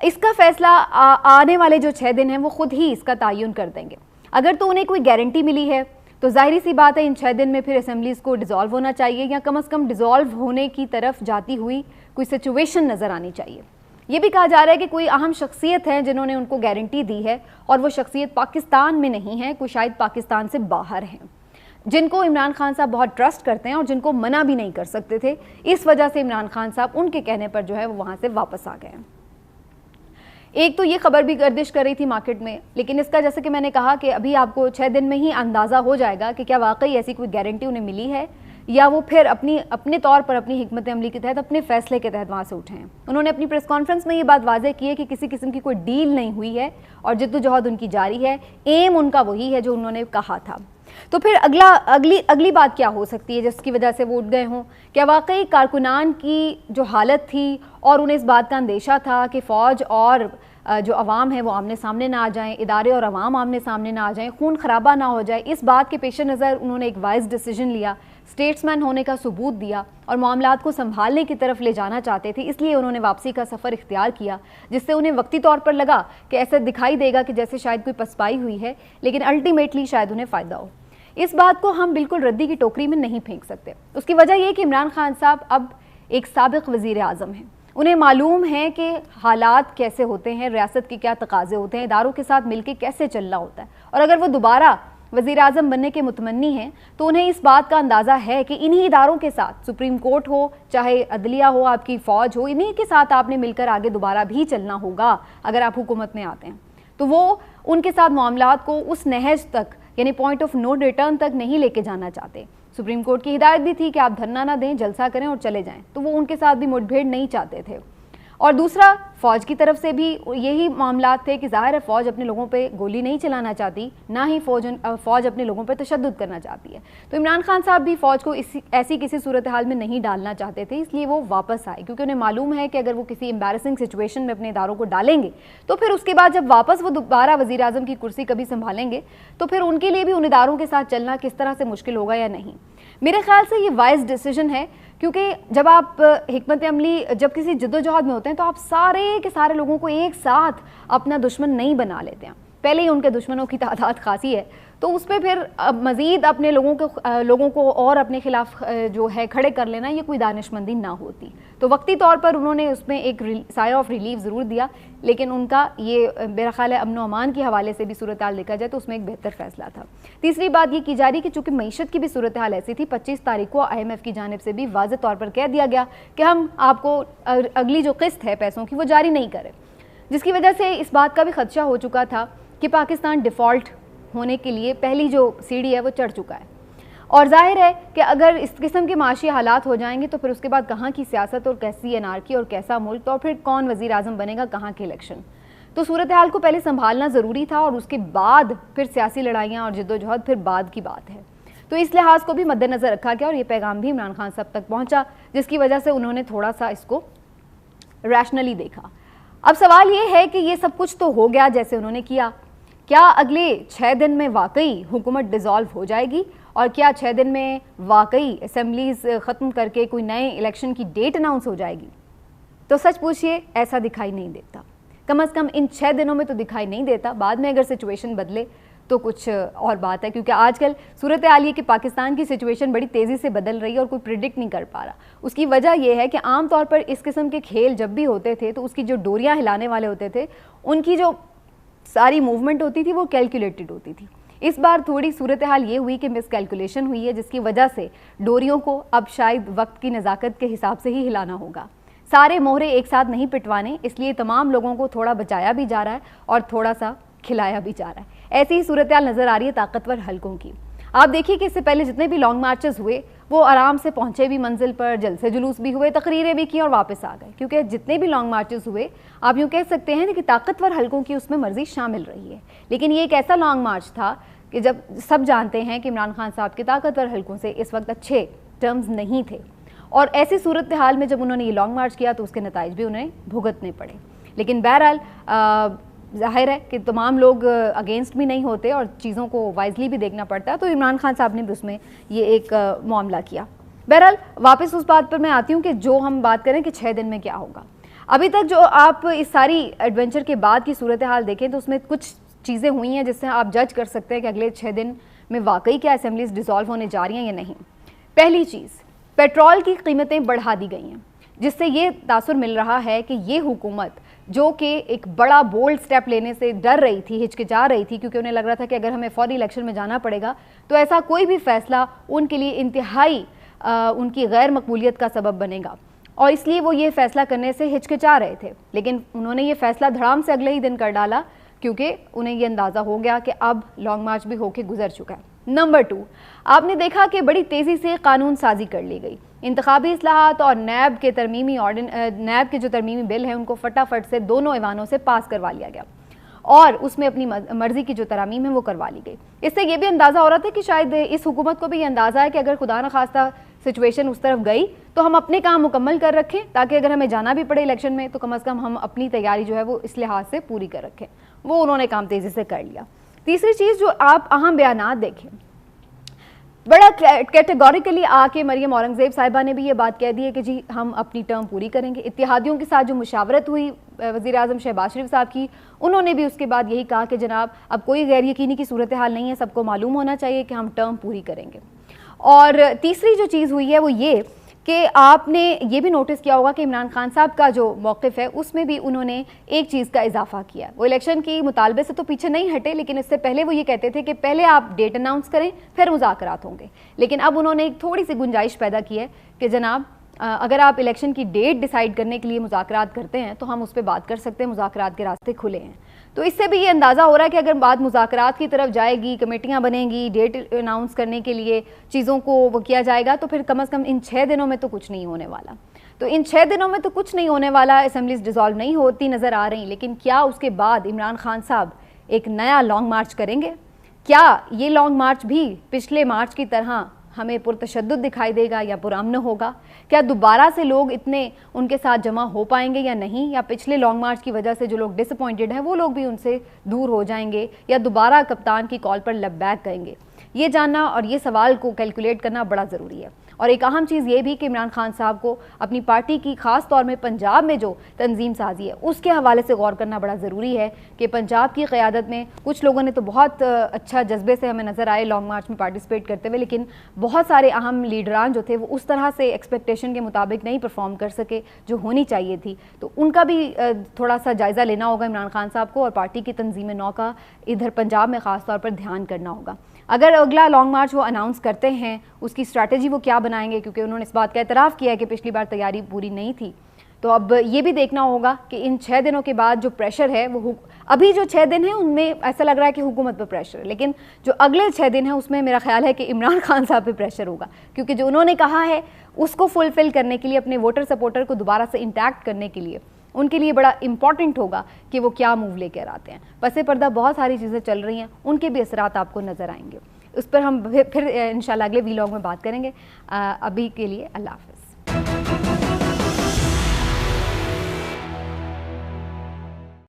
اس کا فیصلہ آنے والے جو 6 دن ہیں وہ خود ہی اس کا تعین کر دیں گے. اگر تو انہیں کوئی گارنٹی ملی ہے تو ظاہری سی بات ہے ان 6 دن میں پھر اسمبلیز کو ڈیزالو ہونا چاہیے, یا کم از کم ڈیزالو ہونے کی طرف جاتی ہوئی کوئی سچویشن نظر آنی چاہیے. یہ بھی کہا جا رہا ہے کہ کوئی اہم شخصیت ہے جنہوں نے ان کو گارنٹی دی ہے, اور وہ شخصیت پاکستان میں نہیں ہے, کوئی شاید پاکستان سے باہر ہیں, جن کو عمران خان صاحب بہت ٹرسٹ کرتے ہیں اور جن کو منع بھی نہیں کر سکتے تھے. اس وجہ سے عمران خان صاحب ان کے کہنے پر جو ہے وہ وہاں سے واپس آ گئے ہیں. ایک تو یہ خبر بھی گردش کر رہی تھی مارکیٹ میں, لیکن اس کا جیسے کہ میں نے کہا کہ ابھی آپ کو 6 دن میں ہی اندازہ ہو جائے گا کہ کیا واقعی ایسی کوئی گارنٹی انہیں ملی ہے, یا وہ پھر اپنے طور پر اپنی حکمت عملی کے تحت اپنے فیصلے کے تحت وہاں سے اٹھے ہیں. انہوں نے اپنی پریس کانفرنس میں یہ بات واضح کی ہے کہ کسی قسم کی کوئی ڈیل نہیں ہوئی ہے اور جدوجہد ان کی جاری ہے, ایم ان کا وہی ہے جو انہوں نے کہا تھا. تو پھر اگلی بات کیا ہو سکتی ہے جس کی وجہ سے وہ اٹھ گئے ہوں؟ کیا واقعی کارکنان کی جو حالت تھی اور انہیں اس بات کا اندیشہ تھا کہ فوج اور جو عوام ہے وہ آمنے سامنے نہ آ جائیں, ادارے اور عوام آمنے سامنے نہ آ جائیں, خون خرابہ نہ ہو جائے, اس بات کے پیش نظر انہوں نے ایک وائز ڈیسیجن لیا, اسٹیٹس مین ہونے کا ثبوت دیا اور معاملات کو سنبھالنے کی طرف لے جانا چاہتے تھے, اس لیے انہوں نے واپسی کا سفر اختیار کیا, جس سے انہیں وقتی طور پر لگا کہ ایسا دکھائی دے گا کہ جیسے شاید کوئی پسپائی ہوئی ہے, لیکن الٹیمیٹلی شاید انہیں فائدہ ہو. اس بات کو ہم بالکل ردی کی ٹوکری میں نہیں پھینک سکتے. اس کی وجہ یہ کہ عمران خان صاحب اب ایک سابق وزیر اعظم ہیں, انہیں معلوم ہے کہ حالات کیسے ہوتے ہیں, ریاست کے کیا تقاضے ہوتے ہیں, اداروں کے ساتھ مل کے کیسے چلنا ہوتا ہے, اور اگر وہ دوبارہ وزیر اعظم بننے کے متمنی ہیں تو انہیں اس بات کا اندازہ ہے کہ انہی اداروں کے ساتھ, سپریم کورٹ ہو, چاہے عدلیہ ہو, آپ کی فوج ہو, انہی کے ساتھ آپ نے مل کر آگے دوبارہ بھی چلنا ہوگا اگر آپ حکومت میں آتے ہیں. تو وہ ان کے ساتھ معاملات کو اس نہج تک, یعنی پوائنٹ آف نو ریٹرن تک نہیں لے کے جانا چاہتے. سپریم کورٹ کی ہدایت بھی تھی کہ آپ دھرنا نہ دیں, جلسہ کریں اور چلے جائیں, تو وہ ان کے ساتھ بھی مٹ بھیڑ نہیں چاہتے تھے. اور دوسرا, فوج کی طرف سے بھی یہی معاملات تھے کہ ظاہر ہے فوج اپنے لوگوں پہ گولی نہیں چلانا چاہتی, نہ ہی فوج اپنے لوگوں پہ تشدد کرنا چاہتی ہے. تو عمران خان صاحب بھی فوج کو ایسی کسی صورتحال میں نہیں ڈالنا چاہتے تھے, اس لیے وہ واپس آئے, کیونکہ انہیں معلوم ہے کہ اگر وہ کسی امبیرسنگ سچویشن میں اپنے اداروں کو ڈالیں گے تو پھر اس کے بعد جب واپس وہ دوبارہ وزیر اعظم کی کرسی کبھی سنبھالیں گے تو پھر ان کے لیے بھی ان اداروں کے ساتھ چلنا کس طرح سے مشکل ہوگا یا نہیں. میرے خیال سے یہ وائز ڈیسیجن ہے, کیونکہ جب آپ حکمت عملی جب کسی جدوجہد میں ہوتے ہیں تو آپ سارے کے سارے لوگوں کو ایک ساتھ اپنا دشمن نہیں بنا لیتے ہیں. پہلے ہی ان کے دشمنوں کی تعداد خاصی ہے, تو اس پہ پھر مزید اپنے لوگوں کو اور اپنے خلاف جو ہے کھڑے کر لینا, یہ کوئی دانش مندی نہ ہوتی. تو وقتی طور پر انہوں نے اس میں ایک سایہ آف ریلیف ضرور دیا, لیکن ان کا یہ میرا خیال ہے امن و امان کے حوالے سے بھی صورتحال دیکھا جائے تو اس میں ایک بہتر فیصلہ تھا. تیسری بات یہ کی جا رہی کہ چونکہ معیشت کی بھی صورتحال ایسی تھی, 25 تاریخ کو IMF کی جانب سے بھی واضح طور پر کہہ دیا گیا کہ ہم آپ کو اگلی جو قسط ہے پیسوں کی وہ جاری نہیں کریں, جس کی وجہ سے اس بات کا بھی خدشہ ہو چکا تھا کہ پاکستان ڈیفالٹ ہونے کے لیے پہلی جو سیڑھی ہے وہ چڑھ چکا ہے. اور ظاہر ہے کہ اگر اس قسم کے معاشی حالات ہو جائیں گے تو پھر اس کے بعد کہاں کی سیاست اور کیسی انارکی اور کیسا ملک, تو پھر کون وزیر اعظم بنے گا, کہاں کے الیکشن. تو صورتحال کو پہلے سنبھالنا ضروری تھا, اور اس کے بعد پھر سیاسی لڑائیاں اور جدوجہد پھر بعد کی بات ہے. تو اس لحاظ کو بھی مد نظر رکھا گیا اور یہ پیغام بھی عمران خان صاحب تک پہنچا, جس کی وجہ سے انہوں نے تھوڑا سا اس کو ریشنلی دیکھا. اب سوال یہ ہے کہ یہ سب کچھ تو ہو گیا جیسے انہوں نے کیا, کیا اگلے 6 دن میں واقعی حکومت ڈیزالو ہو جائے گی, اور کیا 6 دن میں واقعی اسمبلیز ختم کر کے کوئی نئے الیکشن کی ڈیٹ اناؤنس ہو جائے گی؟ تو سچ پوچھئے ایسا دکھائی نہیں دیتا, کم از کم ان 6 دنوں میں تو دکھائی نہیں دیتا. بعد میں اگر سچویشن بدلے تو کچھ اور بات ہے, کیونکہ آج کل صورتحال یہ کہ پاکستان کی سچویشن بڑی تیزی سے بدل رہی ہے اور کوئی پریڈکٹ نہیں کر پا رہا. اس کی وجہ یہ ہے کہ عام طور پر اس قسم کے کھیل جب بھی ہوتے تھے تو اس کی جو ڈوریاں ہلانے والے ہوتے تھے ان کی جو ساری موومنٹ ہوتی تھی وہ کیلکولیٹڈ ہوتی تھی. اس بار تھوڑی صورتحال یہ ہوئی کہ مس کیلکولیشن ہوئی ہے, جس کی وجہ سے ڈوریوں کو اب شاید وقت کی نزاکت کے حساب سے ہی ہلانا ہوگا. سارے مہرے ایک ساتھ نہیں پٹوانے, اس لیے تمام لوگوں کو تھوڑا بچایا بھی جا رہا ہے اور تھوڑا سا کھلایا بھی جا رہا ہے. ایسی ہی صورتحال نظر آ رہی ہے طاقتور حلقوں کی. آپ دیکھیے کہ اس سے پہلے جتنے بھی لانگ مارچز ہوئے وہ آرام سے پہنچے بھی منزل پر, جلسے جلوس بھی ہوئے, تقریریں بھی کی اور واپس آ گئے, کیونکہ جتنے بھی لانگ مارچز ہوئے آپ یوں کہہ سکتے ہیں کہ طاقتور حلقوں کی اس میں مرضی شامل رہی ہے. لیکن یہ ایک ایسا لانگ مارچ تھا کہ جب سب جانتے ہیں کہ عمران خان صاحب کے طاقتور حلقوں سے اس وقت اچھے ٹرمز نہیں تھے, اور ایسی صورتحال میں جب انہوں نے یہ لانگ مارچ کیا تو اس کے نتائج بھی انہیں بھگتنے پڑے. لیکن بہرحال ظاہر ہے کہ تمام لوگ اگینسٹ بھی نہیں ہوتے اور چیزوں کو وائزلی بھی دیکھنا پڑتا ہے, تو عمران خان صاحب نے بھی اس میں یہ ایک معاملہ کیا. بہرحال واپس اس بات پر میں آتی ہوں کہ جو ہم بات کریں کہ 6 دن میں کیا ہوگا. ابھی تک جو آپ اس ساری ایڈونچر کے بعد کی صورتحال دیکھیں تو اس میں کچھ چیزیں ہوئی ہیں جس سے آپ جج کر سکتے ہیں کہ اگلے 6 دن میں واقعی کیا اسمبلیز ڈیزالو ہونے جا رہی ہیں یا نہیں۔ پہلی چیز، پیٹرول کی قیمتیں بڑھا دی گئی ہیں، جس سے یہ تاثر مل رہا ہے کہ یہ حکومت جو کہ ایک بڑا بولڈ سٹیپ لینے سے ڈر رہی تھی، ہچکچا رہی تھی، کیونکہ انہیں لگ رہا تھا کہ اگر ہمیں فوری الیکشن میں جانا پڑے گا تو ایسا کوئی بھی فیصلہ ان کے لیے انتہائی ان کی غیر مقبولیت کا سبب بنے گا، اور اس لیے وہ یہ فیصلہ کرنے سے ہچکچا رہے تھے، لیکن انہوں نے یہ فیصلہ دھڑام سے اگلے ہی دن کر ڈالا، کیونکہ انہیں یہ اندازہ ہو گیا کہ اب لانگ مارچ بھی ہو کے گزر چکا ہے۔ نمبر 2، آپ نے دیکھا کہ بڑی تیزی سے قانون سازی کر لی گئی، انتخابی اصلاحات اور نیب کے جو ترمیمی بل ہیں ان کو فٹافٹ سے دونوں ایوانوں سے پاس کروا لیا گیا، اور اس میں اپنی مرضی کی جو ترامیم ہیں وہ کروا لی گئی۔ اس سے یہ بھی اندازہ ہو رہا تھا کہ شاید اس حکومت کو بھی یہ اندازہ ہے کہ اگر خدا نخواستہ سچویشن اس طرف گئی تو ہم اپنے کام مکمل کر رکھیں، تاکہ اگر ہمیں جانا بھی پڑے الیکشن میں تو کم از کم ہم اپنی تیاری جو ہے وہ اس لحاظ سے پوری کر رکھیں۔ وہ انہوں نے کام تیزی سے کر لیا۔ تیسری چیز، جو آپ اہم بیانات دیکھیں، بڑا کیٹیگوریکلی آ کے مریم اورنگزیب صاحبہ نے بھی یہ بات کہہ دی ہے کہ جی ہم اپنی ٹرم پوری کریں گے۔ اتحادیوں کے ساتھ جو مشاورت ہوئی وزیر اعظم شہباز شریف صاحب کی، انہوں نے بھی اس کے بعد یہی کہا کہ جناب اب کوئی غیر یقینی کی صورتحال نہیں ہے، سب کو معلوم ہونا چاہیے کہ ہم ٹرم پوری کریں گے۔ اور تیسری جو چیز ہوئی ہے وہ یہ کہ آپ نے یہ بھی نوٹس کیا ہوگا کہ عمران خان صاحب کا جو موقف ہے اس میں بھی انہوں نے ایک چیز کا اضافہ کیا۔ وہ الیکشن کی مطالبے سے تو پیچھے نہیں ہٹے، لیکن اس سے پہلے وہ یہ کہتے تھے کہ پہلے آپ ڈیٹ اناؤنس کریں پھر مذاکرات ہوں گے، لیکن اب انہوں نے ایک تھوڑی سی گنجائش پیدا کی ہے کہ جناب اگر آپ الیکشن کی ڈیٹ ڈیسائیڈ کرنے کے لیے مذاکرات کرتے ہیں تو ہم اس پہ بات کر سکتے ہیں، مذاکرات کے راستے کھلے ہیں۔ تو اس سے بھی یہ اندازہ ہو رہا ہے کہ اگر بات مذاکرات کی طرف جائے گی، کمیٹیاں بنیں گی، ڈیٹ اناؤنس کرنے کے لیے چیزوں کو وہ کیا جائے گا، تو پھر کم از کم ان 6 دنوں میں تو کچھ نہیں ہونے والا۔ تو ان 6 دنوں میں تو کچھ نہیں ہونے والا، اسمبلیز ڈیزالو نہیں ہوتی نظر آ رہی، لیکن کیا اس کے بعد عمران خان صاحب ایک نیا لانگ مارچ کریں گے؟ کیا یہ لانگ مارچ بھی پچھلے مارچ کی طرح ہمیں پرتشدد دکھائی دے گا یا پرامن ہوگا؟ کیا دوبارہ سے لوگ اتنے ان کے ساتھ جمع ہو پائیں گے یا نہیں؟ یا پچھلے لانگ مارچ کی وجہ سے جو لوگ ڈس اپوائنٹڈ ہیں وہ لوگ بھی ان سے دور ہو جائیں گے یا دوبارہ کپتان کی کال پر لب بیک کریں گے؟ یہ جاننا اور یہ سوال کو کیلکولیٹ کرنا بڑا ضروری ہے۔ اور ایک اہم چیز یہ بھی کہ عمران خان صاحب کو اپنی پارٹی کی خاص طور میں پنجاب میں جو تنظیم سازی ہے اس کے حوالے سے غور کرنا بڑا ضروری ہے کہ پنجاب کی قیادت میں کچھ لوگوں نے تو بہت اچھا جذبے سے ہمیں نظر آئے لانگ مارچ میں پارٹیسپیٹ کرتے ہوئے، لیکن بہت سارے اہم لیڈران جو تھے وہ اس طرح سے ایکسپیکٹیشن کے مطابق نہیں پرفارم کر سکے جو ہونی چاہیے تھی۔ تو ان کا بھی تھوڑا سا جائزہ لینا ہوگا عمران خان صاحب کو، اور پارٹی کی تنظیم نو کا ادھر پنجاب میں خاص طور پر دھیان کرنا ہوگا۔ اگر اگلا لانگ مارچ وہ اناؤنس کرتے ہیں، اس کی اسٹریٹجی وہ کیا بنائیں گے، کیونکہ انہوں نے اس بات کا اعتراف کیا ہے کہ پچھلی بار تیاری پوری نہیں تھی، تو اب یہ بھی دیکھنا ہوگا کہ ان 6 دنوں کے بعد جو پریشر ہے وہ ابھی جو 6 دن ہیں ان میں ایسا لگ رہا ہے کہ حکومت پہ پریشر ہے، لیکن جو اگلے 6 دن ہیں اس میں میرا خیال ہے کہ عمران خان صاحب پہ پریشر ہوگا، کیونکہ جو انہوں نے کہا ہے اس کو فلفل کرنے کے لیے، اپنے ووٹر سپورٹر کو دوبارہ سے انٹیکٹ کرنے کے لیے ان کے لیے بڑا امپورٹنٹ ہوگا کہ وہ کیا موو لے کر آتے ہیں۔ پس پردہ بہت ساری چیزیں چل رہی ہیں، ان کے بھی اثرات آپ کو نظر آئیں گے، اس پر ہم پھر انشاءاللہ اگلے ویلاگ میں بات کریں گے۔ ابھی کے لیے اللہ حافظ۔